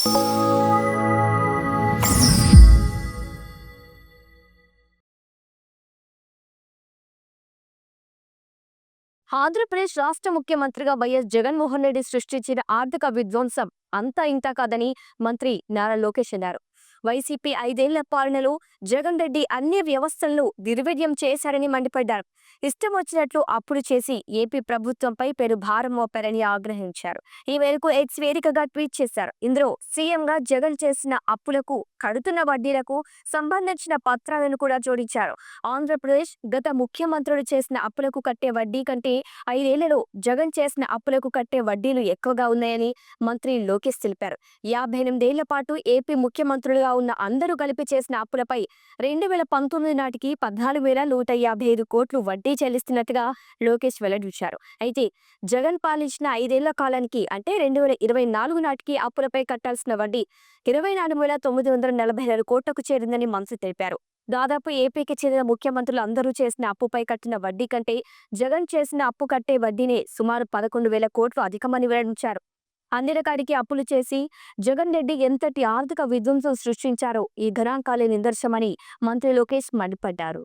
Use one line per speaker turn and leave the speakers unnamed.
ఆంధ్రప్రదేశ్ రాష్ట్ర ముఖ్యమంత్రిగా వైఎస్ జగన్మోహన్ రెడ్డి సృష్టించిన ఆర్థిక విధ్వంసం అంతా ఇంతా కాదని మంత్రి నారా లోకేష్ అన్నారు. వైసీపీ 5 ఏళ్ల పాలనలో జగన్ రెడ్డి అన్ని వ్యవస్థలను నిర్వీర్యం చేశారని మండిపడ్డారు. ఇష్టం వచ్చినట్లు అప్పులు చేసి ఏపీ ప్రభుత్వంపై పెను భారం మోపారని ఆగ్రహించారు. ఈ మేరకు ఎక్స్ వేదికగా ట్వీట్ చేశారు. ఇందులో సీఎంగా జగన్ చేసిన అప్పులకు, కడుతున్న వడ్డీలకు సంబంధించిన పత్రాలను కూడా జోడించారు. ఆంధ్రప్రదేశ్ గత ముఖ్యమంత్రులు చేసిన అప్పులకు కట్టే వడ్డీ కంటే 5 ఏళ్లలో జగన్ చేసిన అప్పులకు కట్టే వడ్డీలు ఎక్కువగా ఉన్నాయని మంత్రి లోకేష్ తెలిపారు. 58 ఏళ్ల పాటు ఏపీ ముఖ్యమంత్రులుగా ఉన్న అందరూ కలిపి చేసిన అప్పులపై 2019 నాటికి 14,155 కోట్లు వడ్డీ చెల్లిస్తున్నట్టుగా లోకేష్ వెల్లడించారు. అయితే జగన్ పాలించిన 5 ఏళ్ల కాలానికి అంటే 2024 నాటికి అప్పులపై కట్టాల్సిన వడ్డీ 24,942 కోట్లకు చేరిందని మంత్రి తెలిపారు. దాదాపు ఏపీకి చెందిన ముఖ్యమంత్రులు అందరూ చేసిన అప్పుపై కట్టిన వడ్డీ కంటే జగన్ చేసిన అప్పు కట్టే వడ్డీనే సుమారు 11,000 కోట్లు అధికమని వెల్లడించారు. అందరికాడికి అప్పులు చేసి జగన్ రెడ్డి ఎంతటి ఆర్థిక విధ్వంసం సృష్టించారో ఈ గణాంకాలే నిదర్శనమని మంత్రి లోకేష్ మండిపడ్డారు.